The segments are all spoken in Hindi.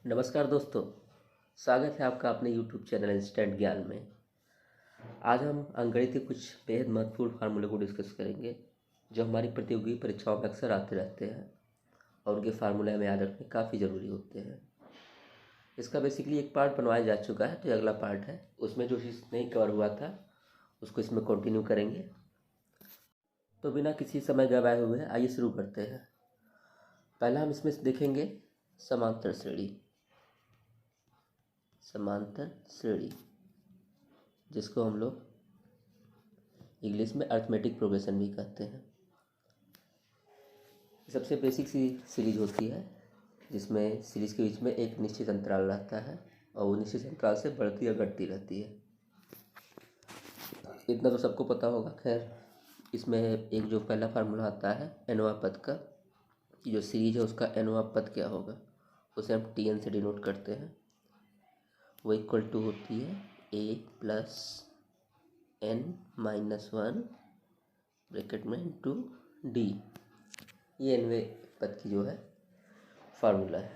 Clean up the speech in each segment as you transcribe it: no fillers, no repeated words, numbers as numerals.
नमस्कार दोस्तों। स्वागत है आपका अपने YouTube चैनल इंस्टेंट ज्ञान में। आज हम अंकगणित के कुछ बेहद महत्वपूर्ण फार्मूले को डिस्कस करेंगे जो हमारी प्रतियोगी परीक्षाओं में अक्सर आते रहते हैं और उनके फार्मूले हमें याद रखने काफ़ी ज़रूरी होते हैं। इसका बेसिकली एक पार्ट बनवाया जा चुका है, तो ये अगला पार्ट है। उसमें जो चीज़ नहीं कवर हुआ था उसको इसमें कंटिन्यू करेंगे। तो बिना किसी समय गवाए हुए आइए शुरू करते हैं। पहला हम इसमें देखेंगे समांतर श्रेणी। समांतर श्रेणी जिसको हम लोग इंग्लिश में अरिथमेटिक प्रोग्रेशन भी कहते हैं। सबसे बेसिक सी सीरीज होती है जिसमें सीरीज के बीच में एक निश्चित अंतराल रहता है और वो निश्चित अंतराल से बढ़ती या घटती रहती है। इतना तो सबको पता होगा। खैर, इसमें एक जो पहला फार्मूला आता है एनवा पद का, जो सीरीज है उसका एनवा पद क्या होगा उसे हम टी एन से डिनोट करते हैं। वो इक्वल टू होती है A plus N minus one bracket में इंटू डी। ये एनवे पद की जो है फार्मूला है।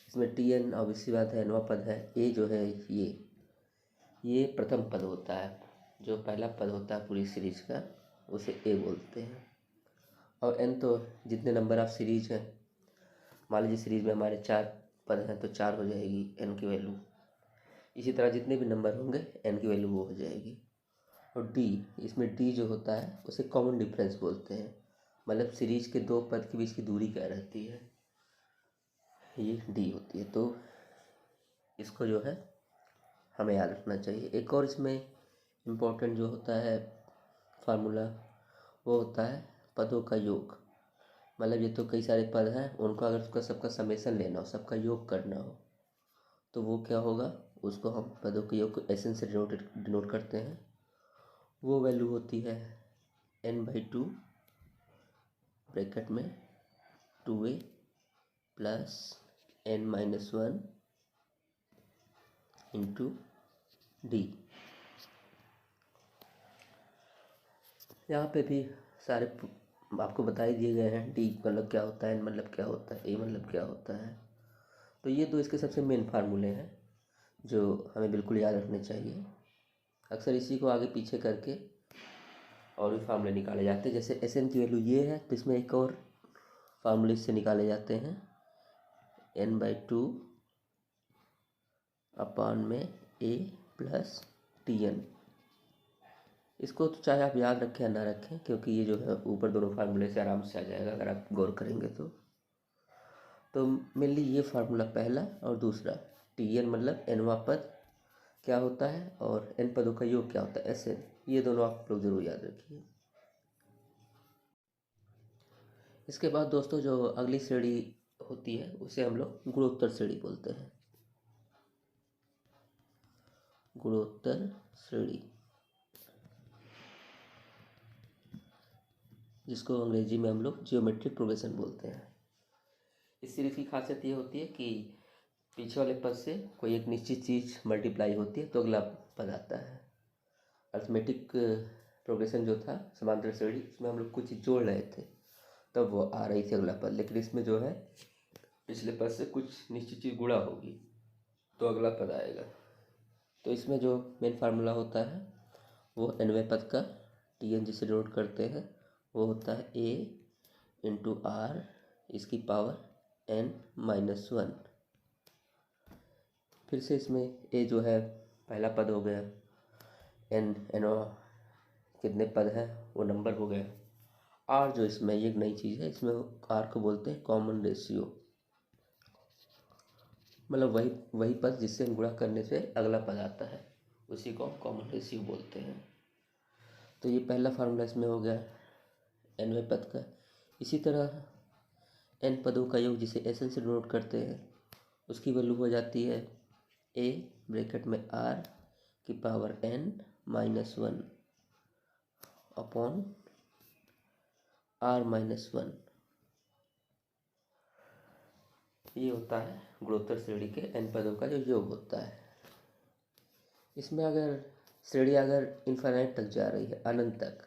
इसमें टी एन ऑब्वियसली बात है, एनवा पद है। ए जो है ये प्रथम पद होता है। जो पहला पद होता है पूरी सीरीज का उसे ए बोलते हैं। और एन तो जितने नंबर ऑफ सीरीज हैं, मान लीजिए सीरीज में हमारे 4 पद हैं तो 4 हो जाएगी एन की वैल्यू। इसी तरह जितने भी नंबर होंगे एन की वैल्यू वो हो जाएगी। और डी, इसमें डी जो होता है उसे कॉमन डिफरेंस बोलते हैं। मतलब सीरीज के 2 पद के बीच की दूरी क्या रहती है, ये डी होती है। तो इसको जो है हमें याद रखना चाहिए। एक और इसमें इम्पोर्टेंट जो होता है फार्मूला वो होता है पदों का योग। मतलब ये तो कई सारे पद हैं, उनको अगर उसका सबका समेसन लेना हो, सबका योग करना हो तो वो क्या होगा, उसको हम पदों के योग को एस एन से डिनोट करते हैं। वो वैल्यू होती है n/2 ब्रैकेट में 2a plus n-1 into D. यहाँ पे भी सारे आपको बता ही दिए गए हैं। डी मतलब क्या होता है, एन मतलब क्या होता है, ए मतलब क्या होता है। तो ये दो इसके सबसे मेन फार्मूले हैं जो हमें बिल्कुल याद रखने चाहिए। अक्सर इसी को आगे पीछे करके और भी फार्मूले निकाले जाते हैं। जैसे एस एन की वैल्यू ये है तो इसमें एक और फार्मूले से निकाले जाते हैं n/2 अपान में a प्लस टी एन। इसको तो चाहे आप याद रखें या ना रखें, क्योंकि ये जो है ऊपर दोनों फार्मूले से आराम से आ जाएगा अगर आप गौर करेंगे तो मेनली ये फार्मूला पहला और दूसरा टी एन मतलब एनवा पद क्या होता है और एन पदों का योग क्या होता है एस एन, ये दोनों आप लोग जरूर याद रखिए। इसके बाद दोस्तों जो अगली श्रेणी होती है उसे हम लोग गुणोत्तर श्रेणी बोलते हैं। गुणोत्तर श्रेणी जिसको अंग्रेजी में हम लोग जियोमेट्रिक प्रोग्रेशन बोलते हैं। इस सीरीज की खासियत ये होती है कि पीछे वाले पद से कोई एक निश्चित चीज़ मल्टीप्लाई होती है तो अगला पद आता है। अरिथमेटिक प्रोग्रेशन जो था समांतर श्रेणी, उसमें हम लोग कुछ चीज़ जोड़ रहे थे तब वो आ रही थी अगला पद। लेकिन इसमें जो है पिछले पद से कुछ निश्चित चीज़ गुणा होगी तो अगला पद आएगा। तो इसमें जो मेन फार्मूला होता है वो एनवें पद का टी एन जिसे डिनोट करते हैं वो होता है ए इंटू आर इसकी पावर n-1। फिर से इसमें ए जो है पहला पद हो गया, एन कितने पद हैं वो नंबर हो गया। आर जो इसमें ये एक नई चीज़ है, इसमें आर को बोलते हैं कॉमन रेशियो। मतलब वही पद जिससे गुणा करने से अगला पद आता है उसी को हम कॉमन रेशियो बोलते हैं। तो ये पहला फार्मूला इसमें हो गया एनवें पद का। इसी तरह एन पदों का योग जिसे एस एन से डिनोट करते हैं उसकी वैल्यू हो जाती है ए ब्रैकेट में आर की पावर n-1 अपॉन r-1। ये होता है गुणोत्तर श्रेणी के एन पदों का जो योग होता है। इसमें अगर श्रेणी अगर इन्फिनाइट तक जा रही है, अनंत तक,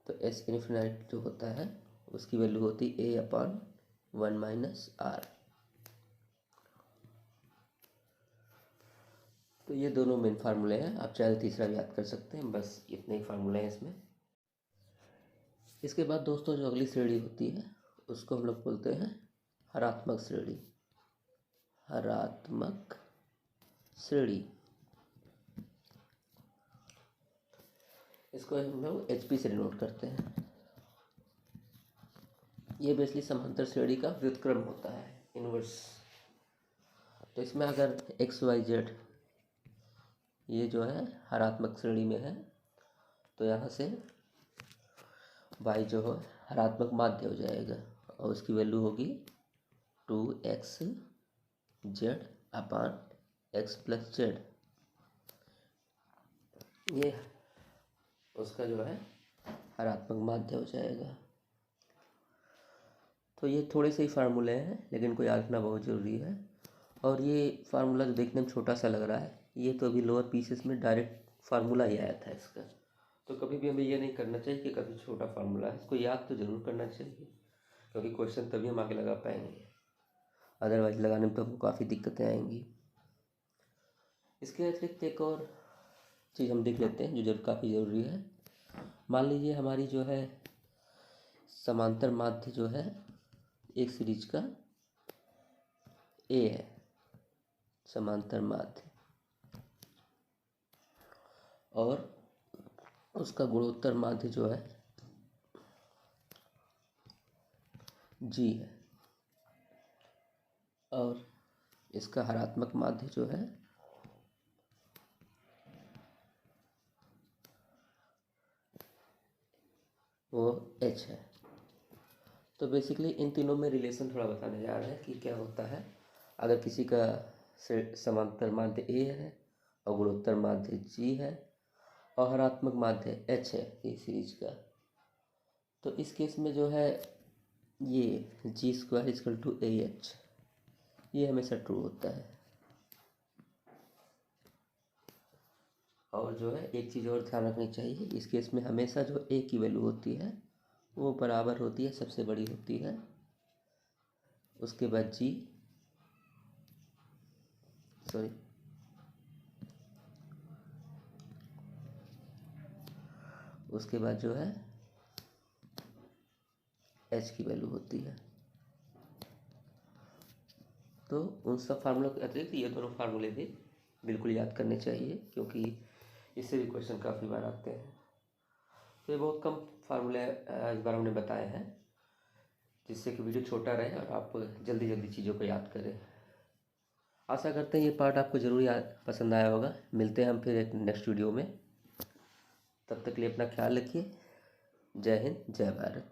तो एस इन्फिनाइट जो होता है उसकी वैल्यू होती ए अपॉन 1 माइनस आर। तो ये दोनों मेन फार्मूले हैं, आप चाहे तीसरा भी याद कर सकते हैं, बस इतने ही फार्मूले हैं इसमें। इसके बाद दोस्तों जो अगली श्रेणी होती है उसको हम लोग बोलते हैं हरात्मक श्रेणी। हरात्मक श्रेणी, इसको हम लोग HP से डिनोट करते हैं। ये बेसिकली समांतर श्रेणी का व्युत्क्रम होता है, इनवर्स। तो इसमें अगर XYZ ये जो है हरात्मक श्रेणी में है तो यहाँ से y जो है हरात्मक माध्य हो जाएगा और उसकी वैल्यू होगी 2xz/x+z। ये उसका जो है हरात्मक माध्य हो जाएगा। तो ये थोड़े से ही फार्मूले हैं लेकिन को याद रखना बहुत ज़रूरी है। और ये फार्मूला जो देखने में छोटा सा लग रहा है, ये तो अभी लोअर पीसेस में डायरेक्ट फार्मूला ही आया था इसका। तो कभी भी हमें ये नहीं करना चाहिए कि काफ़ी छोटा फार्मूला है, इसको याद तो ज़रूर करना चाहिए क्योंकि क्वेश्चन तभी हम आगे लगा पाएंगे, अदरवाइज लगाने में तो हमको काफ़ी दिक्कतें आएंगी। इसके अतिरिक्त एक और चीज़ हम देख लेते हैं जो काफ़ी ज़रूरी है। मान लीजिए हमारी जो है समांतर माध्य जो है एक सीरीज का A है, समांतर माध्य, और उसका गुणोत्तर माध्य जो है G है, और इसका हरात्मक माध्य जो है वो H है। तो बेसिकली इन तीनों में रिलेशन थोड़ा बताने जा रहे हैं कि क्या होता है अगर किसी का समांतर माध्य A है और गुणोत्तर माध्य G है और हरात्मक माध्य H है इस सीरीज का। तो इस केस में जो है ये G² = AH, ये हमेशा ट्रू होता है। और जो है एक चीज़ और ध्यान रखनी चाहिए, इस केस में हमेशा जो A की वैल्यू होती है वो बराबर होती है, सबसे बड़ी होती है, उसके बाद उसके बाद जो है H की वैल्यू होती है। तो उन सब फार्मूलों के अतिरिक्त ये दोनों फार्मूले भी बिल्कुल याद करने चाहिए क्योंकि इससे भी क्वेश्चन काफ़ी बार आते हैं। तो ये बहुत कम फार्मूले इस बार हमने बताए हैं जिससे कि वीडियो छोटा रहे और आप जल्दी जल्दी चीज़ों को याद करें। आशा करते हैं ये पार्ट आपको ज़रूर याद पसंद आया होगा। मिलते हैं हम फिर एक नेक्स्ट वीडियो में, तब तक के लिए अपना ख्याल रखिए। जय हिंद, जय भारत।